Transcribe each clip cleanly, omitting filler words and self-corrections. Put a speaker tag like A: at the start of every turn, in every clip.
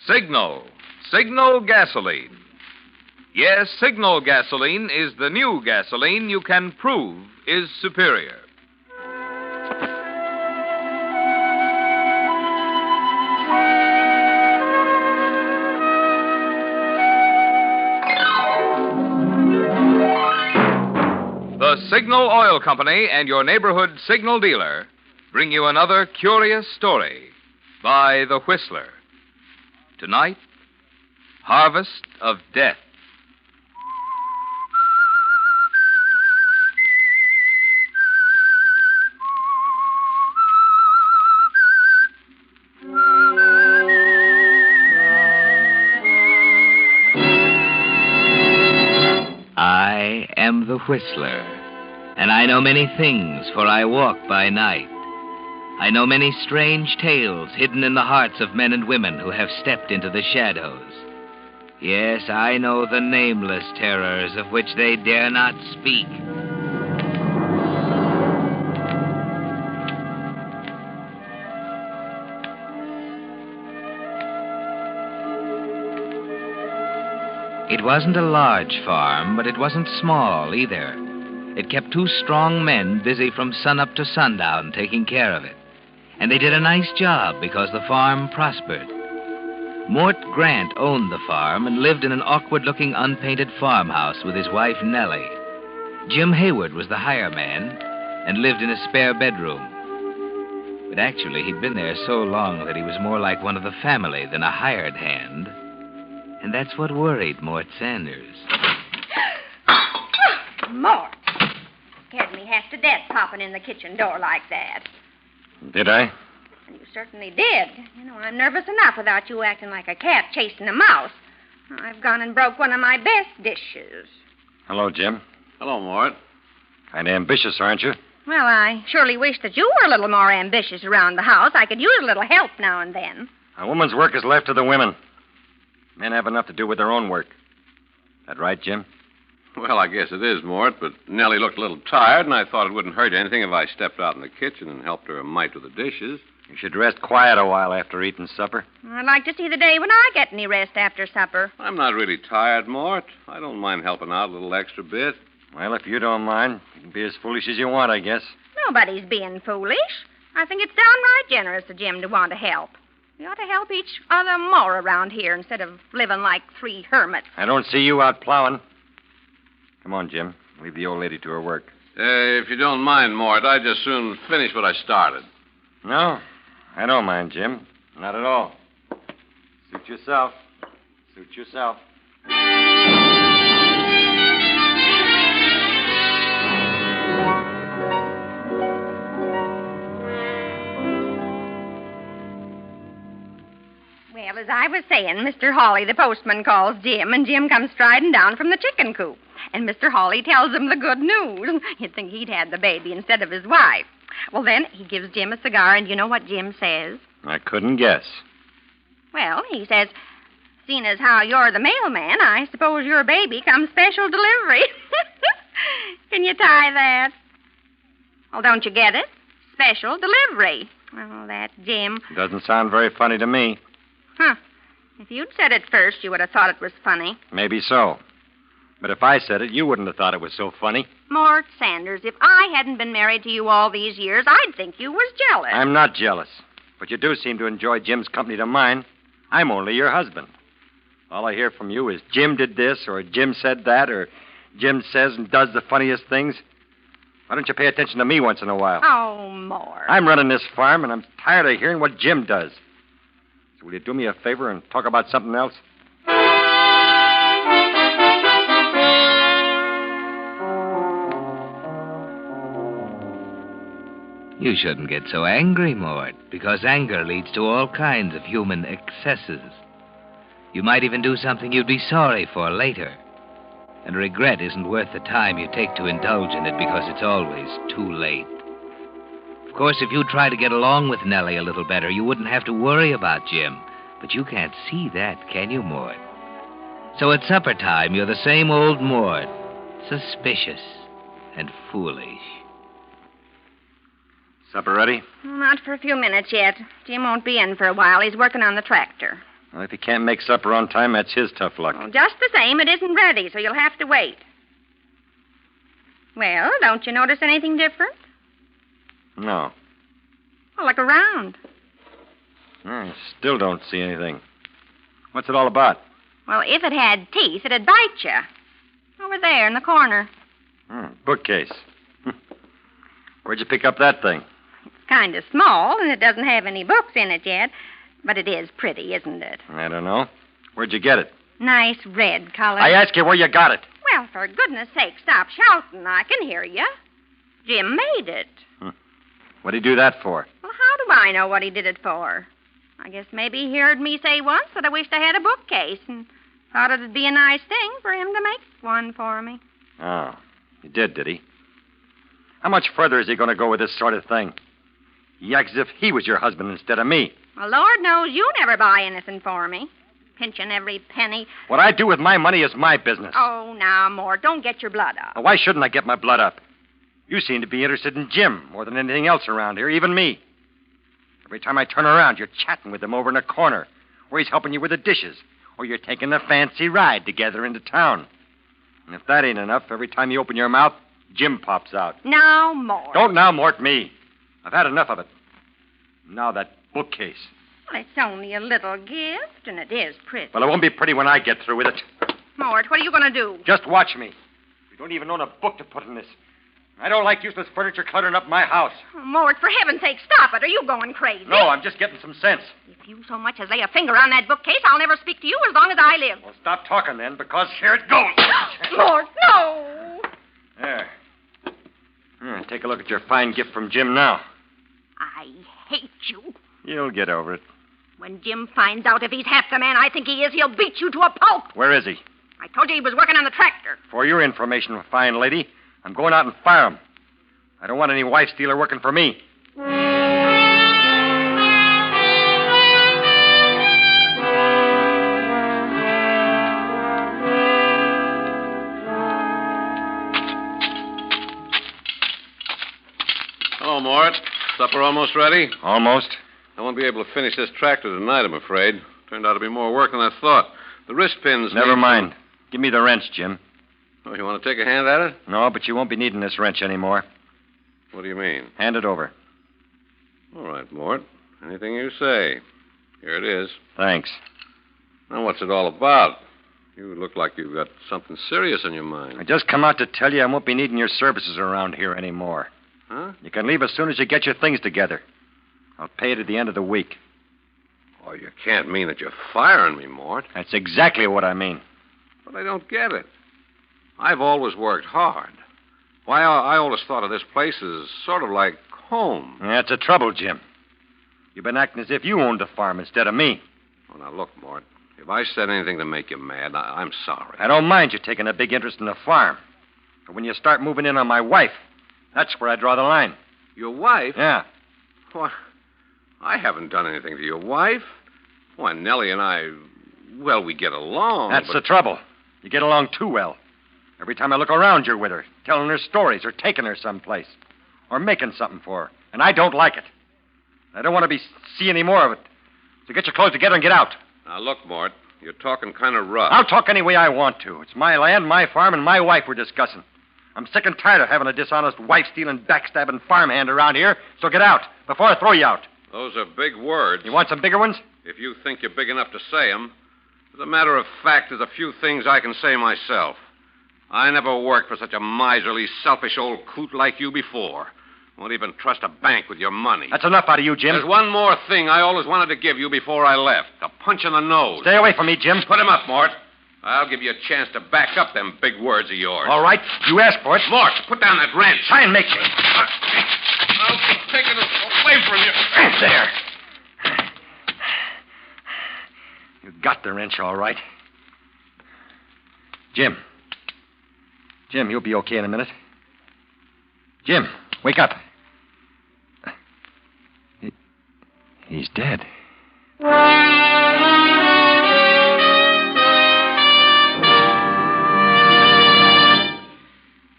A: Signal. Signal gasoline. Yes, Signal gasoline is the new gasoline you can prove is superior. The Signal Oil Company and your neighborhood Signal dealer bring you another curious story by The Whistler. Tonight, Harvest of Death.
B: I am the Whistler, and I know many things, for I walk by night. I know many strange tales hidden in the hearts of men and women who have stepped into the shadows. Yes, I know the nameless terrors of which they dare not speak. It wasn't a large farm, but it wasn't small either. It kept two strong men busy from sunup to sundown taking care of it. And they did a nice job because the farm prospered. Mort Grant owned the farm and lived in an awkward-looking unpainted farmhouse with his wife Nellie. Jim Hayward was the hire man and lived in a spare bedroom. But actually, he'd been there so long that he was more like one of the family than a hired hand. And that's what worried Mort Sanders.
C: Mort! Scared me half to death popping in the kitchen door like that.
D: Did I?
C: You certainly did. You know, I'm nervous enough without you acting like a cat chasing a mouse. I've gone and broke one of my best dishes.
D: Hello, Jim.
E: Hello, Mort.
D: Kind of ambitious, aren't you?
C: Well, I surely wish that you were a little more ambitious around the house. I could use a little help now and then.
D: A woman's work is left to the women. Men have enough to do with their own work. That right, Jim?
E: Well, I guess it is, Mort, but Nellie looked a little tired, and I thought it wouldn't hurt anything if I stepped out in the kitchen and helped her a mite with the dishes.
D: You should rest quiet a while after eating supper.
C: I'd like to see the day when I get any rest after supper.
E: I'm not really tired, Mort. I don't mind helping out a little extra bit.
D: Well, if you don't mind, you can be as foolish as you want, I guess.
C: Nobody's being foolish. I think it's downright generous of Jim to want to help. We ought to help each other more around here instead of living like three hermits.
D: I don't see you out plowing. Come on, Jim. Leave the old lady to her work.
E: If you don't mind, Mort, I'd just soon finish what I started.
D: No, I don't mind, Jim. Not at all. Suit yourself. Suit yourself.
C: Well, as I was saying, Mr. Hawley, the postman, calls Jim, and Jim comes striding down from the chicken coop. And Mr. Hawley tells him the good news. You'd think he'd had the baby instead of his wife. Well, then he gives Jim a cigar, and you know what Jim says?
D: I couldn't guess.
C: Well, he says, seeing as how you're the mailman, I suppose your baby comes special delivery. Can you tie that? Well, don't you get it? Special delivery. Oh, that Jim.
D: Doesn't sound very funny to me.
C: Huh. If you'd said it first, you would have thought it was funny.
D: Maybe so. But if I said it, you wouldn't have thought it was so funny.
C: Mort Sanders, if I hadn't been married to you all these years, I'd think you was jealous.
D: I'm not jealous. But you do seem to enjoy Jim's company to mine. I'm only your husband. All I hear from you is Jim did this, or Jim said that, or Jim says and does the funniest things. Why don't you pay attention to me once in a while?
C: Oh, Mort.
D: I'm running this farm, and I'm tired of hearing what Jim does. So will you do me a favor and talk about something else?
B: You shouldn't get so angry, Mort, because anger leads to all kinds of human excesses. You might even do something you'd be sorry for later. And regret isn't worth the time you take to indulge in it because it's always too late. Of course, if you try to get along with Nellie a little better, you wouldn't have to worry about Jim. But you can't see that, can you, Mort? So at supper time, you're the same old Mort, suspicious and foolish.
D: Supper ready?
C: Not for a few minutes yet. Jim won't be in for a while. He's working on the tractor.
D: Well, if he can't make supper on time, that's his tough luck.
C: Well, just the same, it isn't ready, so you'll have to wait. Well, don't you notice anything different?
D: No.
C: Well, look around.
D: I still don't see anything. What's it all about?
C: Well, if it had teeth, it'd bite you. Over there in the corner.
D: Bookcase. Where'd you pick up that thing?
C: It's kind of small, and it doesn't have any books in it yet. But it is pretty, isn't it?
D: I don't know. Where'd you get it?
C: Nice red color.
D: I ask you where you got it.
C: Well, for goodness sake, stop shouting. I can hear you. Jim made it.
D: What'd he do that for?
C: Well, how do I know what he did it for? I guess maybe he heard me say once that I wished I had a bookcase and thought it'd be a nice thing for him to make one for me.
D: Oh, he did he? How much further is he going to go with this sort of thing? He acts as if he was your husband instead of me.
C: Well, Lord knows you never buy anything for me. Pinching every penny.
D: What I do with my money is my business.
C: Oh, now, Mort, don't get your blood up.
D: Now, why shouldn't I get my blood up? You seem to be interested in Jim more than anything else around here, even me. Every time I turn around, you're chatting with him over in a corner, or he's helping you with the dishes, or you're taking a fancy ride together into town. And if that ain't enough, every time you open your mouth, Jim pops out.
C: Now, Mort.
D: Don't now, Mort, me. I've had enough of it. Now that bookcase.
C: Well, it's only a little gift, and it is pretty.
D: Well, it won't be pretty when I get through with it.
C: Mort, what are you going to do?
D: Just watch me. You don't even own a book to put in this. I don't like useless furniture cluttering up my house.
C: Oh, Mort, for heaven's sake, stop it. Are you going crazy?
D: No, I'm just getting some sense.
C: If you so much as lay a finger on that bookcase, I'll never speak to you as long as I live.
D: Well, stop talking then, because here it goes.
C: Mort, no!
D: There. Take a look at your fine gift from Jim now.
C: I hate you.
D: You'll get over it.
C: When Jim finds out if he's half the man I think he is, he'll beat you to a pulp.
D: Where is he?
C: I told you he was working on the tractor.
D: For your information, fine lady, I'm going out and fire him. I don't want any wife stealer working for me.
E: Hello, Mort. Supper almost ready?
D: Almost.
E: I won't be able to finish this tractor tonight, I'm afraid. Turned out to be more work than I thought. The wrist pins...
D: Never mind. Give me the wrench, Jim.
E: Oh, you want to take a hand at it?
D: No, but you won't be needing this wrench anymore.
E: What do you mean?
D: Hand it over.
E: All right, Mort. Anything you say. Here it is.
D: Thanks.
E: Now, what's it all about? You look like you've got something serious on your mind.
D: I just come out to tell you I won't be needing your services around here anymore.
E: Huh?
D: You can leave as soon as you get your things together. I'll pay it at the end of the week.
E: Oh, you can't mean that you're firing me, Mort.
D: That's exactly what I mean.
E: But I don't get it. I've always worked hard. Why, I always thought of this place as sort of like home.
D: That's the trouble, Jim. You've been acting as if you owned the farm instead of me.
E: Oh, now, look, Mort. If I said anything to make you mad, I'm sorry.
D: I don't mind you taking a big interest in the farm. But when you start moving in on my wife, that's where I draw the line.
E: Your wife?
D: Yeah.
E: What? I haven't done anything to your wife. Why, Nellie and I, well, we get along.
D: That's the trouble. You get along too well. Every time I look around, you're with her, telling her stories or taking her someplace or making something for her. And I don't like it. I don't want to see any more of it. So get your clothes together and get out.
E: Now, look, Mort, you're talking kind of rough.
D: I'll talk any way I want to. It's my land, my farm, and my wife we're discussing. I'm sick and tired of having a dishonest, wife-stealing, backstabbing farmhand around here, so get out before I throw you out.
E: Those are big words.
D: You want some bigger ones?
E: If you think you're big enough to say them. As a matter of fact, there's a few things I can say myself. I never worked for such a miserly, selfish old coot like you before. Won't even trust a bank with your money.
D: That's enough out of you, Jim.
E: There's one more thing I always wanted to give you before I left. A punch in the nose.
D: Stay away from me, Jim.
E: Put him up, Mort. I'll give you a chance to back up them big words of yours.
D: All right. You asked for it.
E: Mort, put down that wrench.
D: Try and make me.
E: I'll take it away from you.
D: There. You got the wrench, all right. Jim. Jim, you'll be okay in a minute. Jim, wake up. He's dead.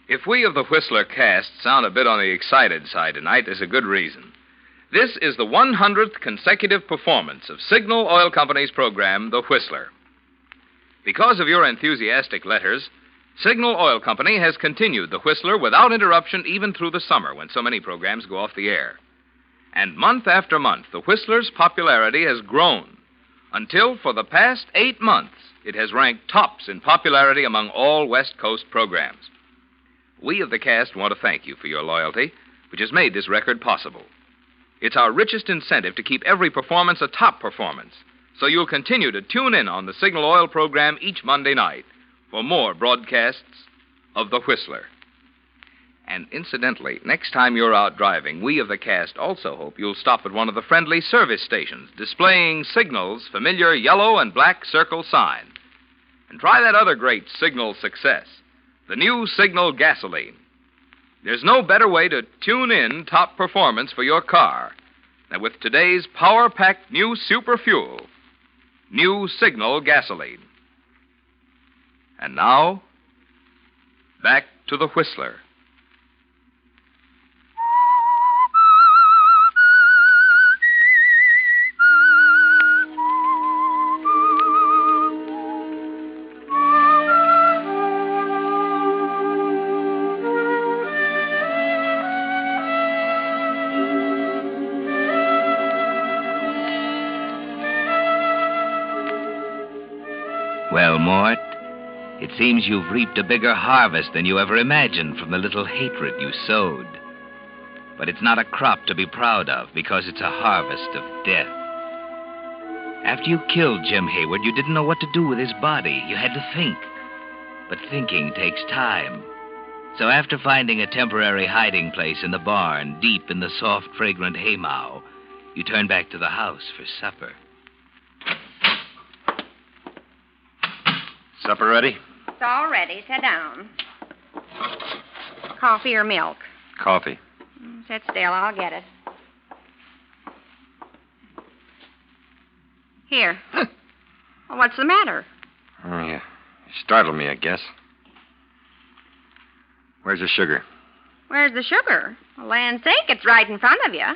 A: If we of the Whistler cast sound a bit on the excited side tonight, there's a good reason. This is the 100th consecutive performance of Signal Oil Company's program, The Whistler. Because of your enthusiastic letters, Signal Oil Company has continued The Whistler without interruption even through the summer when so many programs go off the air. And month after month, The Whistler's popularity has grown until, for the past 8 months, it has ranked tops in popularity among all West Coast programs. We of the cast want to thank you for your loyalty, which has made this record possible. It's our richest incentive to keep every performance a top performance, so you'll continue to tune in on the Signal Oil program each Monday night for more broadcasts of The Whistler. And incidentally, next time you're out driving, we of the cast also hope you'll stop at one of the friendly service stations displaying Signal's familiar yellow and black circle sign. And try that other great Signal success, the new Signal gasoline. There's no better way to tune in top performance for your car than with today's power-packed new super fuel, new Signal gasoline. And now, back to The Whistler.
B: Well, Mort, it seems you've reaped a bigger harvest than you ever imagined from the little hatred you sowed. But it's not a crop to be proud of because it's a harvest of death. After you killed Jim Hayward, you didn't know what to do with his body. You had to think. But thinking takes time. So after finding a temporary hiding place in the barn, deep in the soft, fragrant haymow, you turned back to the house for supper.
D: Supper ready?
C: It's all ready. Sit down. Coffee or milk?
D: Coffee.
C: Sit still. I'll get it. Here. Well, what's the matter?
D: Oh, yeah. You startled me, I guess. Where's the sugar?
C: Where's the sugar? Well, land's sake, it's right in front of you.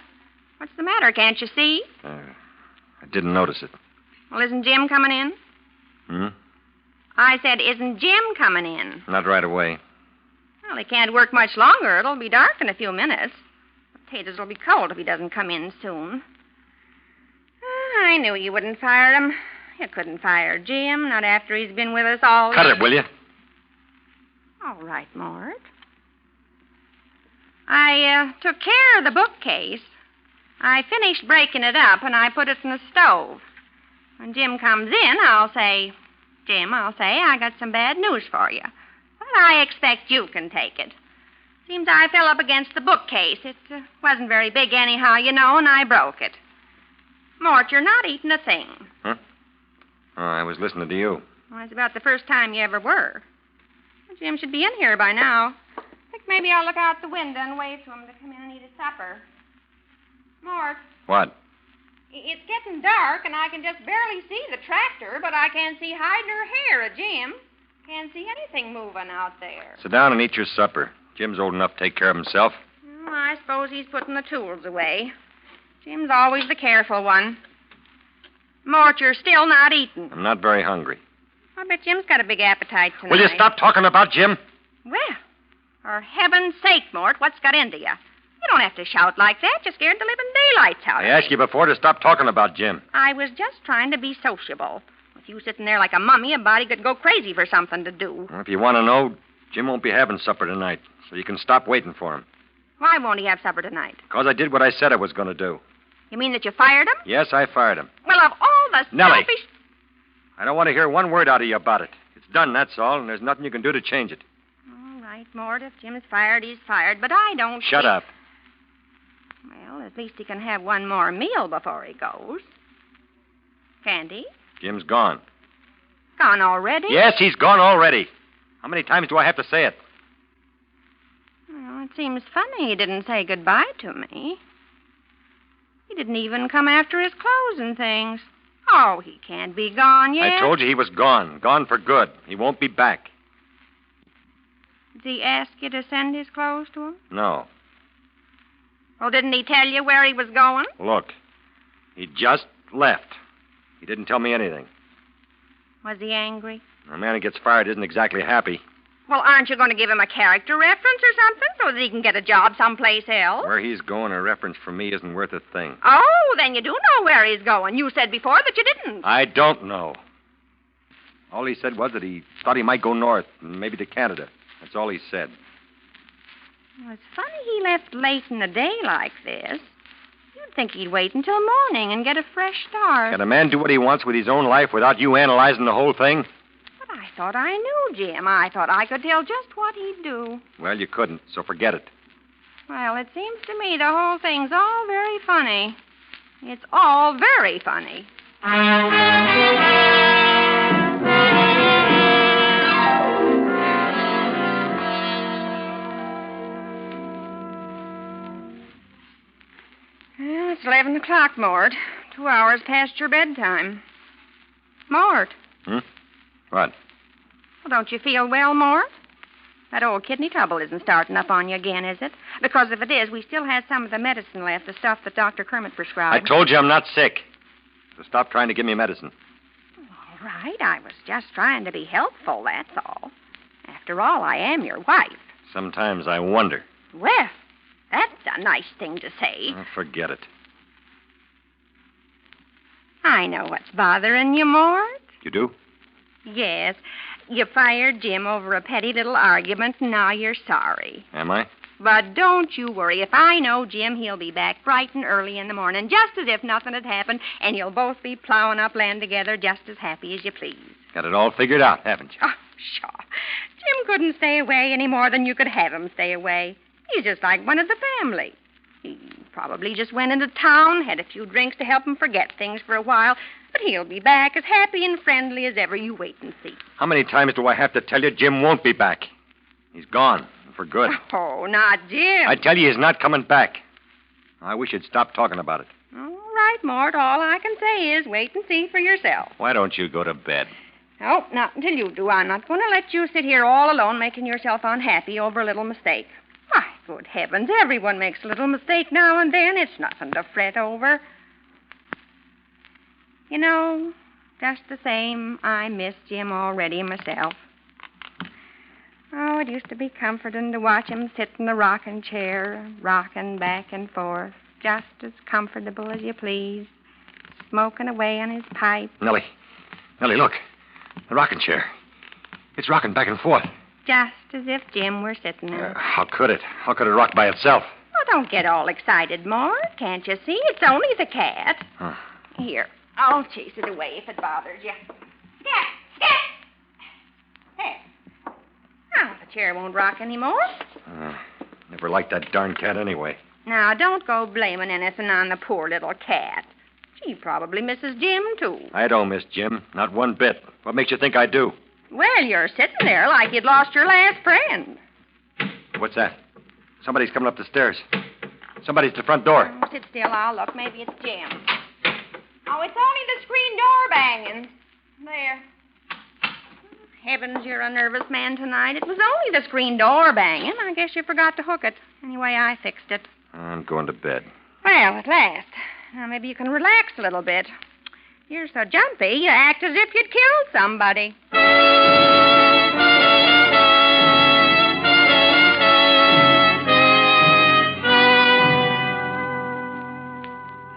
C: What's the matter? Can't you see?
D: I didn't notice it.
C: Well, isn't Jim coming in? I said, isn't Jim coming in?
D: Not right away.
C: Well, he can't work much longer. It'll be dark in a few minutes. Potatoes will be cold if he doesn't come in soon. I knew you wouldn't fire him. You couldn't fire Jim, not after he's been with us all...
D: Cut it, will you?
C: All right, Mort. I took care of the bookcase. I finished breaking it up, and I put it in the stove. When Jim comes in, I'll say, Jim, I got some bad news for you. But I expect you can take it. Seems I fell up against the bookcase. It wasn't very big anyhow, you know, and I broke it. Mort, you're not eating a thing.
D: Huh? Oh, I was listening to you.
C: Well, it's about the first time you ever were. Jim should be in here by now. I think maybe I'll look out the window and wave to him to come in and eat his supper. Mort.
D: What?
C: It's getting dark, and I can just barely see the tractor, but I can see hide nor hair of Jim. Can't see anything moving out there.
D: Sit down and eat your supper. Jim's old enough to take care of himself.
C: Well, I suppose he's putting the tools away. Jim's always the careful one. Mort, you're still not eating.
D: I'm not very hungry.
C: I bet Jim's got a big appetite tonight.
D: Will you stop talking about Jim?
C: Well, for heaven's sake, Mort, what's got into you? You don't have to shout like that. You scared the living daylights out of me.
D: I asked you before to stop talking about Jim.
C: I was just trying to be sociable. With you sitting there like a mummy, a body could go crazy for something to do.
D: Well, if you want to know, Jim won't be having supper tonight, so you can stop waiting for him.
C: Why won't he have supper tonight?
D: Because I did what I said I was going to do.
C: You mean that you fired him?
D: Yes, I fired him.
C: Well, of all the
D: Nellie.
C: selfish...
D: I don't want to hear one word out of you about it. It's done, that's all, and there's nothing you can do to change it.
C: All right, Mort, if Jim's fired, he's fired, but I don't...
D: Shut up.
C: Well, at least he can have one more meal before he goes. Can't he?
D: Jim's gone.
C: Gone already?
D: Yes, he's gone already. How many times do I have to say it?
C: Well, it seems funny he didn't say goodbye to me. He didn't even come after his clothes and things. Oh, he can't be gone yet.
D: I told you he was gone. Gone for good. He won't be back.
C: Did he ask you to send his clothes to him?
D: No.
C: Well, didn't he tell you where he was going?
D: Look, he just left. He didn't tell me anything.
C: Was he angry?
D: A man who gets fired isn't exactly happy.
C: Well, aren't you going to give him a character reference or something so that he can get a job someplace else?
D: Where he's going, a reference from me isn't worth a thing.
C: Oh, then you do know where he's going. You said before that you didn't.
D: I don't know. All he said was that he thought he might go north, maybe to Canada. That's all he said.
C: Well, it's funny he left late in the day like this. You'd think he'd wait until morning and get a fresh start.
D: Can a man do what he wants with his own life without you analyzing the whole thing?
C: But I thought I knew Jim. I thought I could tell just what he'd do.
D: Well, you couldn't, so forget it.
C: Well, it seems to me the whole thing's all very funny. It's all very funny. Well, it's 11 o'clock, Mort. 2 hours past your bedtime. Mort.
D: What?
C: Well, don't you feel well, Mort? That old kidney trouble isn't starting up on you again, is it? Because if it is, we still have some of the medicine left, the stuff that Dr. Kermit prescribed.
D: I told you I'm not sick. So stop trying to give me medicine.
C: All right, I was just trying to be helpful, that's all. After all, I am your wife.
D: Sometimes I wonder.
C: Well, that's a nice thing to say.
D: Oh, forget it.
C: I know what's bothering you, Mort.
D: You do?
C: Yes. You fired Jim over a petty little argument, and now you're sorry.
D: Am I?
C: But don't you worry. If I know Jim, he'll be back bright and early in the morning, just as if nothing had happened, and you'll both be plowing up land together just as happy as you please.
D: Got it all figured out, haven't you?
C: Oh, sure. Jim couldn't stay away any more than you could have him stay away. He's just like one of the family. He probably just went into town, had a few drinks to help him forget things for a while, but he'll be back as happy and friendly as ever. You wait and see.
D: How many times do I have to tell you Jim won't be back? He's gone, for good.
C: Oh, not Jim.
D: I tell you he's not coming back. I wish you'd stop talking about it.
C: All right, Mort. All I can say is wait and see for yourself.
D: Why don't you go to bed?
C: Oh, not until you do. I'm not going to let you sit here all alone making yourself unhappy over a little mistake. Why, good heavens, everyone makes a little mistake now and then. It's nothing to fret over. You know, just the same, I miss Jim already myself. Oh, it used to be comforting to watch him sit in the rocking chair, rocking back and forth, just as comfortable as you please, smoking away on his pipe.
D: Nellie, look. The rocking chair. It's rocking back and forth.
C: Just as if Jim were sitting there.
D: How could it? How could it rock by itself?
C: Oh, don't get all excited, Mort. Can't you see? It's only the cat.
D: Huh.
C: Here, I'll chase it away if it bothers you. Cat! There. Now, the chair won't rock anymore.
D: Never liked that darn cat anyway.
C: Now, don't go blaming anything on the poor little cat. She probably misses Jim, too.
D: I don't miss Jim. Not one bit. What makes you think I do?
C: Well, you're sitting there like you'd lost your last friend.
D: What's that? Somebody's coming up the stairs. Somebody's at the front door.
C: Oh, sit still. I'll look. Maybe it's Jim. Oh, it's only the screen door banging. There. Heavens, you're a nervous man tonight. It was only the screen door banging. I guess you forgot to hook it. Anyway, I fixed it.
D: I'm going to bed.
C: Well, at last. Now, maybe you can relax a little bit. You're so jumpy, you act as if you'd killed somebody.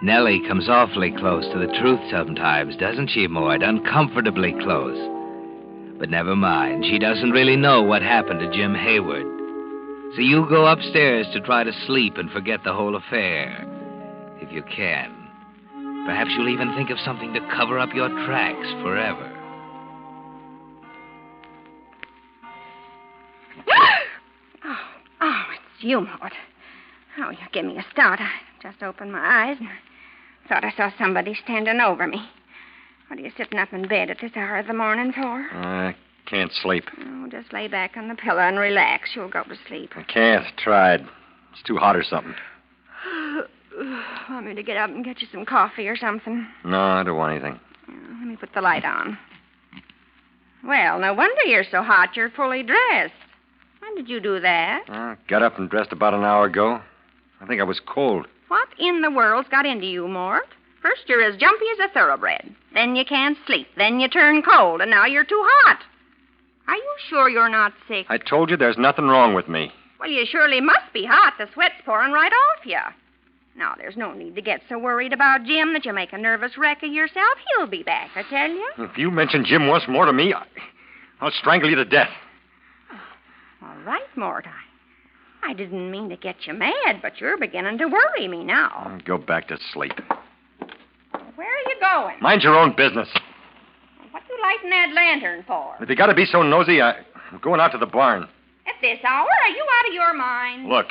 B: Nellie comes awfully close to the truth sometimes, doesn't she, Mort? Uncomfortably close. But never mind. She doesn't really know what happened to Jim Hayward. So you go upstairs to try to sleep and forget the whole affair. If you can. Perhaps you'll even think of something to cover up your tracks forever.
C: Oh, it's you, Mort. Oh, you give me a start. I just opened my eyes and thought I saw somebody standing over me. What are you sitting up in bed at this hour of the morning for?
D: I can't sleep.
C: Oh, just lay back on the pillow and relax. You'll go to sleep.
D: I can't. Tried. It's too hot or something.
C: Want me to get up and get you some coffee or something?
D: No, I don't want anything.
C: Let me put the light on. Well, no wonder you're so hot. You're fully dressed. When did you do that?
D: Got up and dressed about an hour ago. I think I was cold.
C: What in the world's got into you, Mort? First you're as jumpy as a thoroughbred. Then you can't sleep. Then you turn cold, and now you're too hot. Are you sure you're not sick?
D: I told you there's nothing wrong with me.
C: Well, you surely must be hot. The sweat's pouring right off you. Now, there's no need to get so worried about Jim that you make a nervous wreck of yourself. He'll be back, I tell you.
D: If you mention Jim once more to me, I'll strangle you to death.
C: All right, Mort. I didn't mean to get you mad, but you're beginning to worry me now.
D: I'll go back to sleep.
C: Where are you going?
D: Mind your own business.
C: What you lighting that lantern for?
D: If you got to be so nosy, I'm going out to the barn.
C: At this hour? Are you out of your mind?
D: Look,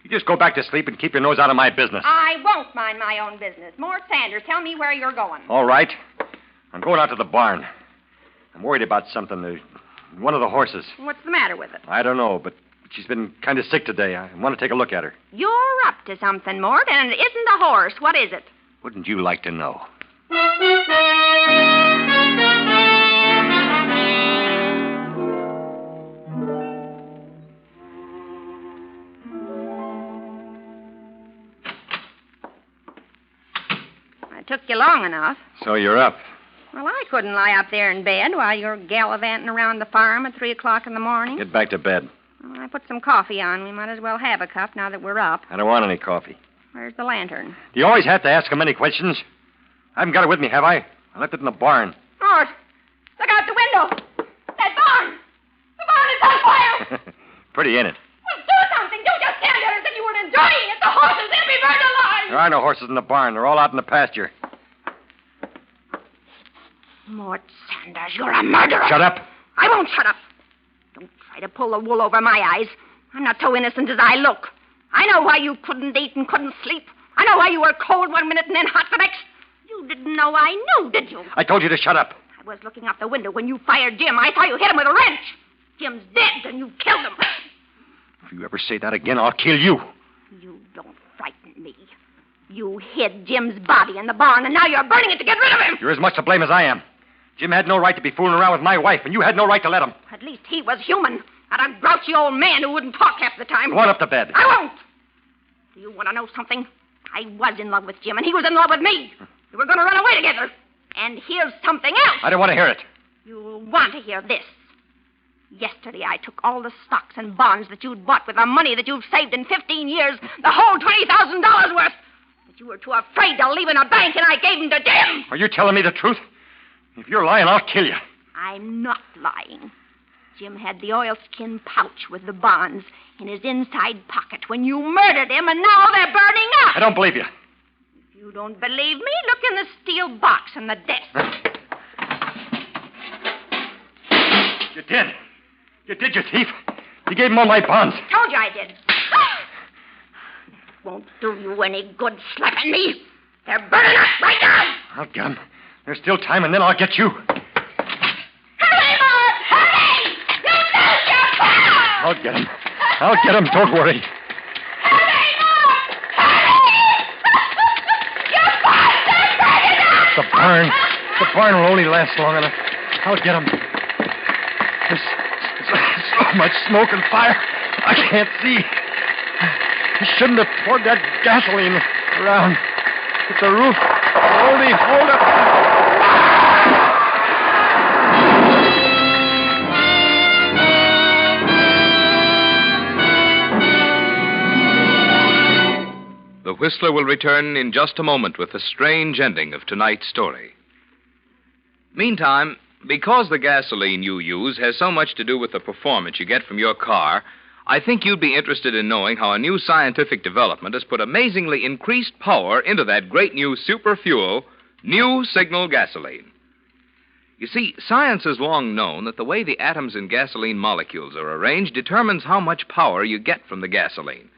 D: you just go back to sleep and keep your nose out of my business.
C: I won't mind my own business. Mort Sanders, tell me where you're going.
D: All right. I'm going out to the barn. I'm worried about something. One of the horses.
C: What's the matter with it?
D: I don't know, but she's been kind of sick today. I want to take a look at her.
C: You're up to something, Mort, and it isn't a horse. What is it?
D: Wouldn't you like to know?
C: It took you long enough.
D: So you're up.
C: Well, I couldn't lie up there in bed while you're gallivanting around the farm at 3 o'clock in the morning.
D: Get back to bed.
C: Well, I put some coffee on. We might as well have a cup now that we're up.
D: I don't want any coffee.
C: Where's the lantern?
D: Do you always have to ask him any questions? I haven't got it with me, have I? I left it in the barn.
C: Mort, look out the window. That barn. The barn is on fire.
D: Pretty in it.
C: Well, do something. Don't just stand there as if you were enjoying it. The horses, they'll be burned alive.
D: There are no horses in the barn. They're all out in the pasture.
C: Mort Sanders, you're a murderer.
D: Shut up.
C: I won't shut up. Don't try to pull the wool over my eyes. I'm not so innocent as I look. I know why you couldn't eat and couldn't sleep. I know why you were cold one minute and then hot the next. You didn't know I knew, did you?
D: I told you to shut up.
C: I was looking out the window when you fired Jim. I saw you hit him with a wrench. Jim's dead, and you killed him.
D: If you ever say that again, I'll kill you.
C: You don't frighten me. You hid Jim's body in the barn, and now you're burning it to get rid of him.
D: You're as much to blame as I am. Jim had no right to be fooling around with my wife, and you had no right to let him.
C: At least he was human, not a grouchy old man who wouldn't talk half the time.
D: Go on up to bed.
C: I won't. Do you want to know something? I was in love with Jim, and he was in love with me. We were going to run away together. And here's something else.
D: I don't want to hear it.
C: You'll want to hear this. Yesterday, I took all the stocks and bonds that you'd bought with the money that you've saved in 15 years, the whole $20,000 worth. But you were too afraid to leave in a bank, and I gave them to Jim.
D: Are you telling me the truth? If you're lying, I'll kill you.
C: I'm not lying. Jim had the oilskin pouch with the bonds in his inside pocket when you murdered him, and now they're burning up.
D: I don't believe you.
C: If you don't believe me, look in the steel box on the desk.
D: You did. You did, you thief. You gave him all my bonds.
C: Told you I did. Won't do you any good slapping me. They're burning up right now.
D: I'll get him. There's still time, and then I'll get you.
C: Hurry, Mort! Hurry! You lose your power!
D: I'll get him. I'll get him. Don't worry.
C: Hurry, Mort! Hurry! Your bonds are burning up!
D: The barn will only last long enough. I'll get him. There's so much smoke and fire. I can't see. I shouldn't have poured that gasoline around. But the roof will only hold up.
A: The Whistler will return in just a moment with the strange ending of tonight's story. Meantime, because the gasoline you use has so much to do with the performance you get from your car, I think you'd be interested in knowing how a new scientific development has put amazingly increased power into that great new super fuel, new signal gasoline. You see, science has long known that the way the atoms in gasoline molecules are arranged determines how much power you get from the gasoline.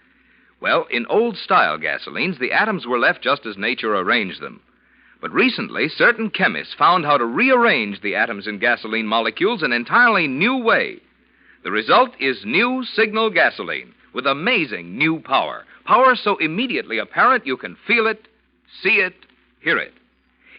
A: Well, in old-style gasolines, the atoms were left just as nature arranged them. But recently, certain chemists found how to rearrange the atoms in gasoline molecules in an entirely new way. The result is new signal gasoline with amazing new power. Power so immediately apparent you can feel it, see it, hear it.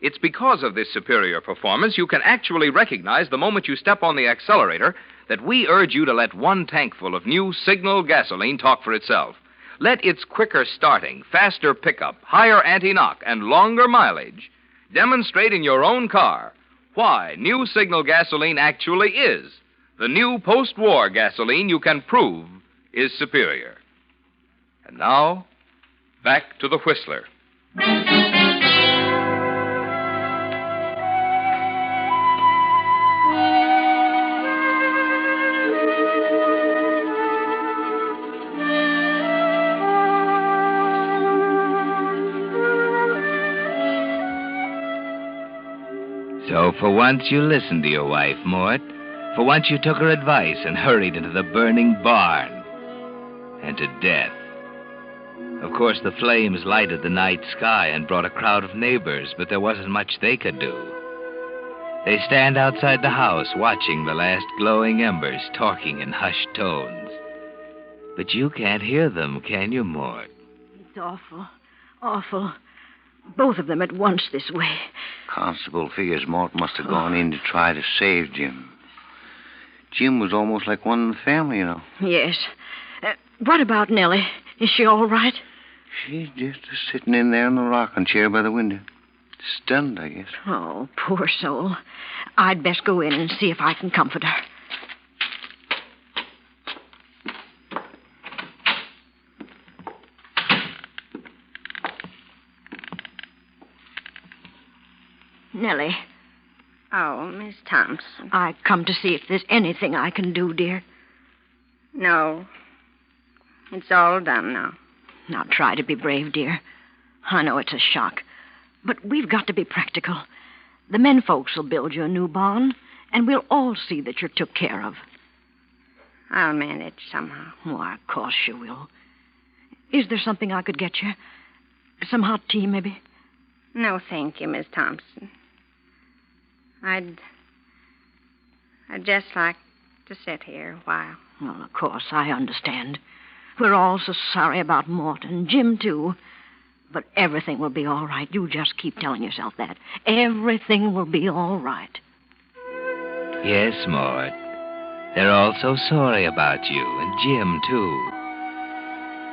A: It's because of this superior performance you can actually recognize the moment you step on the accelerator that we urge you to let one tankful of new signal gasoline talk for itself. Let its quicker starting, faster pickup, higher anti-knock, and longer mileage demonstrate in your own car why new Signal gasoline actually is the new post-war gasoline you can prove is superior. And now, back to the Whistler.
B: So for once you listened to your wife, Mort. For once you took her advice and hurried into the burning barn. And to death. Of course, the flames lighted the night sky and brought a crowd of neighbors, but there wasn't much they could do. They stand outside the house watching the last glowing embers, talking in hushed tones. But you can't hear them, can you, Mort?
F: It's awful. Awful. Both of them at once this way.
G: Constable figures Mort must have gone in to try to save Jim. Jim was almost like one in the family, you know.
F: Yes. What about Nellie? Is she all right?
G: She's just sitting in there in the rocking chair by the window. Stunned, I guess.
F: Oh, poor soul. I'd best go in and see if I can comfort her. Nellie.
C: Oh, Miss Thompson.
F: I come to see if there's anything I can do, dear.
C: No. It's all done now.
F: Now, try to be brave, dear. I know it's a shock, but we've got to be practical. The men folks will build you a new barn, and we'll all see that you're took care of.
C: I'll manage somehow.
F: Why, of course you will. Is there something I could get you? Some hot tea, maybe?
C: No, thank you, Miss Thompson. I'd just like to sit here a while.
F: Well, of course, I understand. We're all so sorry about Mort and Jim, too. But everything will be all right. You just keep telling yourself that. Everything will be all right.
B: Yes, Mort. They're all so sorry about you, and Jim, too.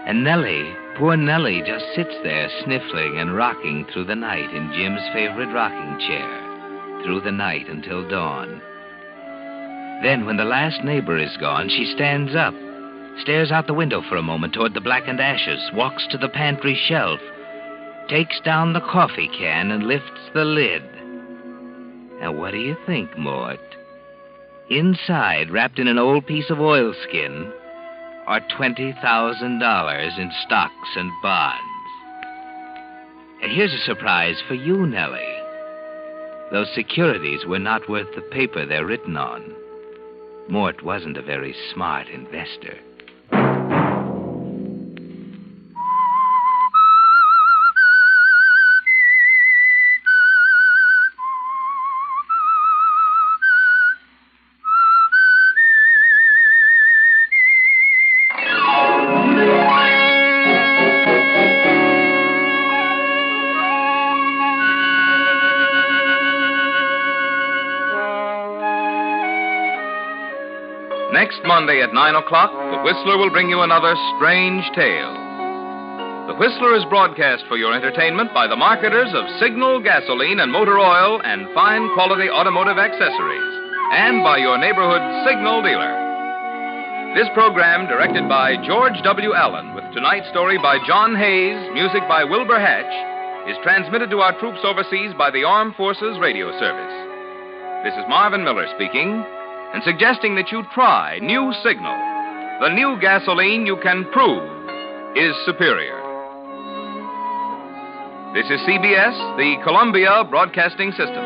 B: And Nellie, poor Nellie, just sits there sniffling and rocking through the night in Jim's favorite rocking chair. Through the night until dawn. Then, when the last neighbor is gone, she stands up, stares out the window for a moment toward the blackened ashes, walks to the pantry shelf, takes down the coffee can and lifts the lid. Now, what do you think, Mort? Inside, wrapped in an old piece of oilskin, are $20,000 in stocks and bonds. And here's a surprise for you, Nellie. Those securities were not worth the paper they're written on. Mort wasn't a very smart investor.
A: Next Monday at 9 o'clock, The Whistler will bring you another strange tale. The Whistler is broadcast for your entertainment by the marketers of Signal gasoline and motor oil and fine quality automotive accessories, and by your neighborhood Signal dealer. This program, directed by George W. Allen, with tonight's story by John Hayes, music by Wilbur Hatch, is transmitted to our troops overseas by the Armed Forces Radio Service. This is Marvin Miller speaking, and suggesting that you try new Signal, the new gasoline you can prove is superior. This is CBS, the Columbia Broadcasting System.